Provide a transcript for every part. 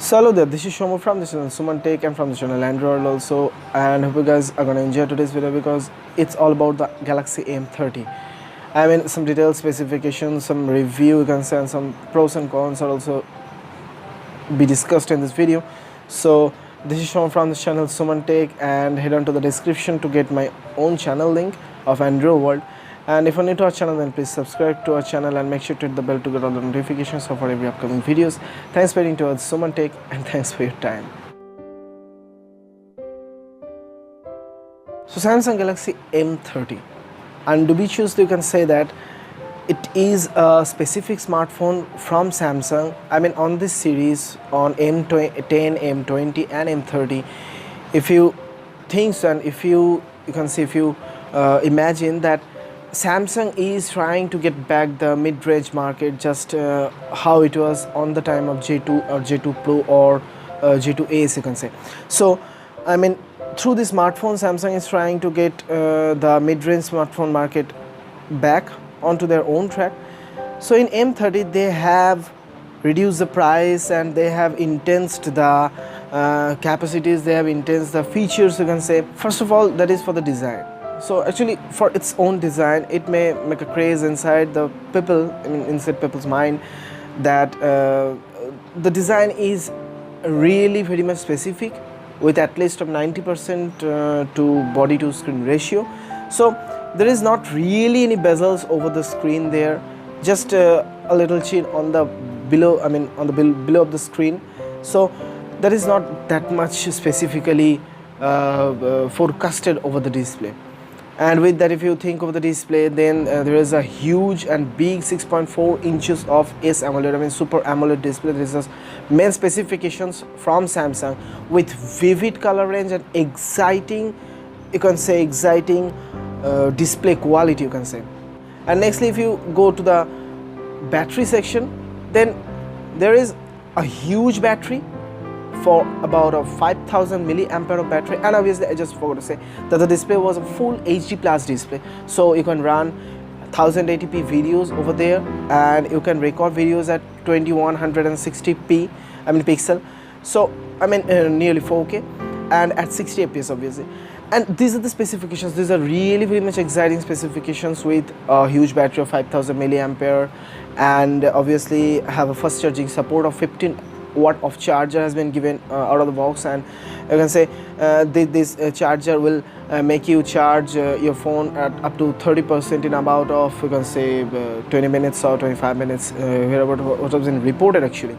So hello there, this is Shomu from the channel Suman Tech and from the channel ANDRO WORLD also, and hope you guys are gonna enjoy today's video because it's all about the Galaxy M30. I mean, some detailed specifications, some review you can say, and some pros and cons are also be discussed in this video. So this is Shomu from the channel Suman Tech, and head on to the description to get my own channel link of ANDRO WORLD. And if you're new to our channel, then please subscribe to our channel and make sure to hit the bell to get all the notifications of our every upcoming videos. Thanks for waiting towards Suman Tech, and thanks for your time. So Samsung Galaxy M30, and to be choose, you can say that it is a specific smartphone from Samsung. I mean, on this series, on M10, M20 and M30, if you think so, and if you can see, if you imagine that Samsung is trying to get back the mid-range market, just how it was on the time of J2 or J2 Pro or J2 Ace, you can say. So I mean, through this smartphone, Samsung is trying to get the mid-range smartphone market back onto their own track. So in M30 they have reduced the price and they have enhanced the capacities, they have enhanced the features, you can say. First of all, that is for the design. So actually, for its own design, it may make a craze inside the people, I mean inside people's mind, that the design is really very much specific, with at least of 90% to body to screen ratio. So there is not really any bezels over the screen there, just a little chin on the below, I mean on the below of the screen. So there is not that much specifically forecasted over the display. And with that, if you think of the display, then there is a huge and big 6.4 inches of S AMOLED, I mean Super AMOLED display. This is main specifications from Samsung, with vivid color range and exciting, you can say exciting display quality, you can say. And nextly, if you go to the battery section, then there is a huge battery for about a 5000 milliampere of battery. And obviously I just forgot to say that the display was a full HD plus display, so you can run 1080p videos over there, and you can record videos at 2160p, I mean pixel, so I mean nearly 4K, and at 60 fps obviously. And these are the specifications. These are really very much exciting specifications, with a huge battery of 5000 milliampere, and obviously have a fast charging support of 15 watt of charger has been given out of the box. And you can say this charger will make you charge your phone at up to 30% in about of, you can say 20 minutes or 25 minutes, wherever what has been reported actually.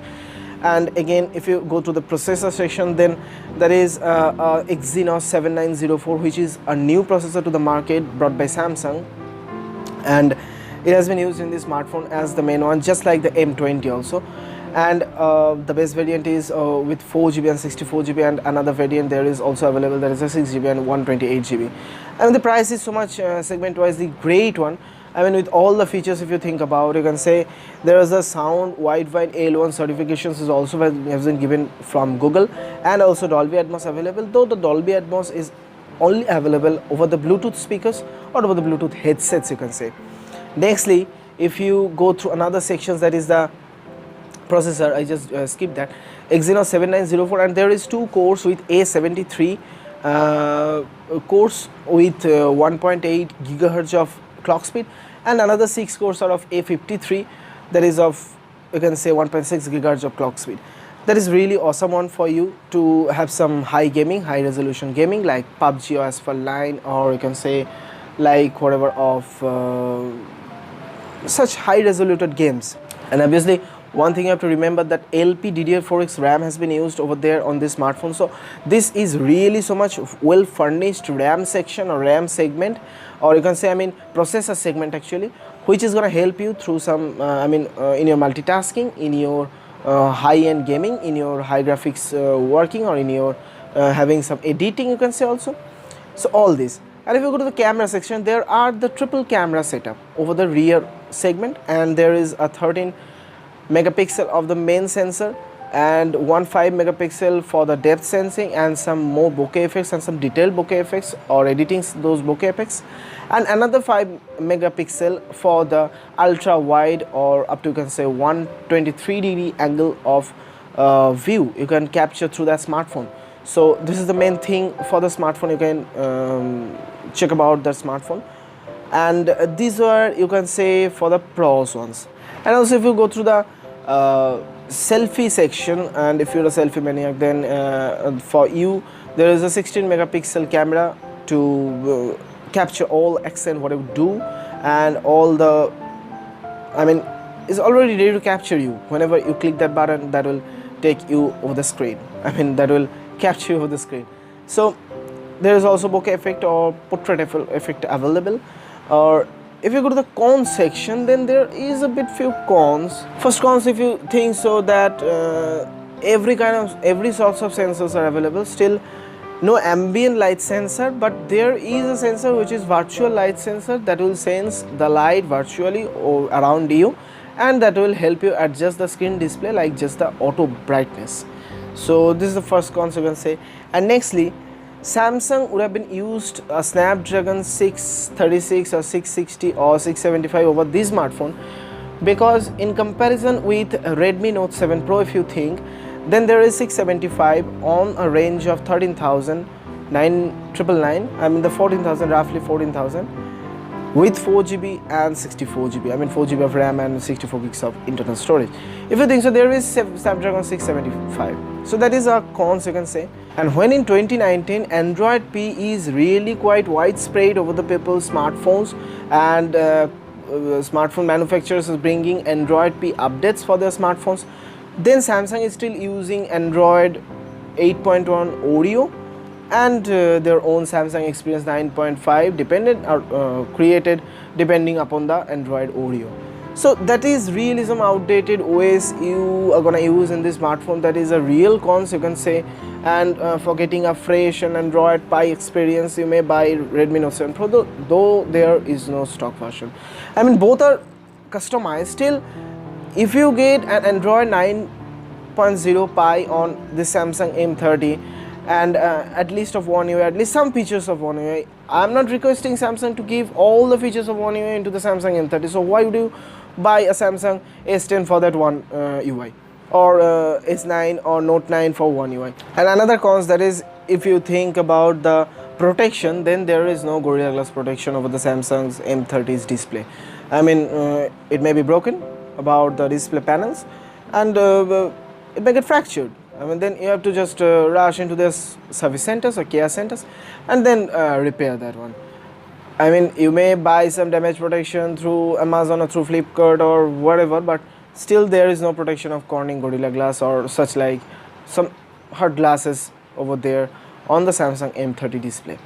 And again, if you go to the processor section, then there is Exynos 7904, which is a new processor to the market brought by Samsung, and it has been used in this smartphone as the main one, just like the M20 also. And the base variant is with 4GB and 64GB, and another variant there is also available, that is a 6GB and 128GB. And the price is so much segment wise the great one. I mean, with all the features, if you think about, you can say there is a sound wideband L1 certifications is also has been given from Google, and also Dolby Atmos available, though the Dolby Atmos is only available over the Bluetooth speakers or over the Bluetooth headsets, you can say. Nextly, if you go through another sections, that is the processor, I just skipped that, Exynos 7904, and there is 2 cores with A73 cores with 1.8 gigahertz of clock speed, and another 6 cores are of A53, that is of, you can say 1.6 gigahertz of clock speed. That is really awesome one for you to have some high gaming, high resolution gaming like PUBG or Asphalt 9, or you can say like whatever of such high resoluted games. And obviously one thing you have to remember, that LPDDR4X RAM has been used over there on this smartphone. So this is really so much well furnished RAM section or RAM segment, or you can say, I mean processor segment actually, which is going to help you through some in your multitasking, in your high-end gaming, in your high graphics working, or in your having some editing, you can say also. So all this. And if you go to the camera section, there are the triple camera setup over the rear segment, and there is a 13 megapixel of the main sensor, and 1.5 megapixel for the depth sensing, and some more bokeh effects and some detailed bokeh effects or editing those bokeh effects, and another 5 megapixel for the ultra wide, or up to, you can say, 123 degree angle of view you can capture through that smartphone. So this is the main thing for the smartphone. You can check about the smartphone, and these are, you can say, for the pros ones. And also if you go through the selfie section, and if you're a selfie maniac, then for you there is a 16 megapixel camera to capture all accent what you do, and all the, I mean, is already ready to capture you. Whenever you click that button, that will take you over the screen. I mean, that will capture you over the screen. So there is also bokeh effect or portrait effect available. Or if you go to the cons section, then there is a bit few cons. First cons, if you think so, that every sorts of sensors are available. Still no ambient light sensor, but there is a sensor which is virtual light sensor that will sense the light virtually around you, and that will help you adjust the screen display like just the auto brightness. So this is the first cons you can say. And nextly, Samsung would have been used a Snapdragon 636 or 660 or 675 over this smartphone, because in comparison with Redmi Note 7 Pro, if you think, then there is 675 on a range of 13,999. I mean the 14,000, roughly 14,000, with 4GB and 64GB. I mean 4GB of RAM and 64 gigs of internal storage. If you think so, there is Snapdragon 675. So that is a cons you can say. And when in 2019 Android P is really quite widespread over the people's smartphones, and smartphone manufacturers is bringing Android P updates for their smartphones, then Samsung is still using Android 8.1 Oreo and their own Samsung Experience 9.5 created depending upon the Android Oreo. So that is really some outdated OS you are gonna use in this smartphone. That is a real cons you can say. And for getting a fresh and Android Pie experience, you may buy Redmi Note 7 Pro, though there is no stock version. I mean both are customized. Still, if you get an Android 9.0 Pie on this Samsung M30 and at least of One UI, at least some features of One UI, I'm not requesting Samsung to give all the features of One UI into the Samsung M30. So why would you buy a Samsung S10 for that One UI, or S9 or Note 9 for One UI? And another cons, that is, if you think about the protection, then there is no Gorilla Glass protection over the Samsung's M30's display. I mean it may be broken about the display panels, and it may get fractured. I mean then you have to just rush into this service centers or care centers and then repair that one. I mean you may buy some damage protection through Amazon or through Flipkart or whatever, but still there is no protection of Corning Gorilla Glass or such like some hard glasses over there on the Samsung M30 display.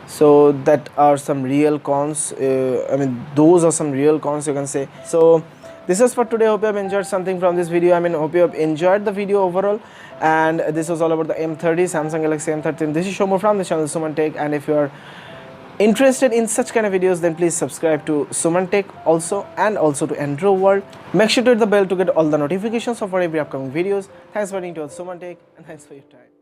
So that are some real cons. I mean those are some real cons you can say. So this is for today. Hope you have enjoyed something from this video. I mean hope you have enjoyed the video overall, and this was all about the M30, Samsung Galaxy M30. This is Shomo from the channel Suman Tech, and if you are interested in such kind of videos, then please subscribe to Suman Tech also, and also to ANDRO WORLD. Make sure to hit the bell to get all the notifications of our every upcoming videos. Thanks for watching to Suman Tech, and thanks for your time.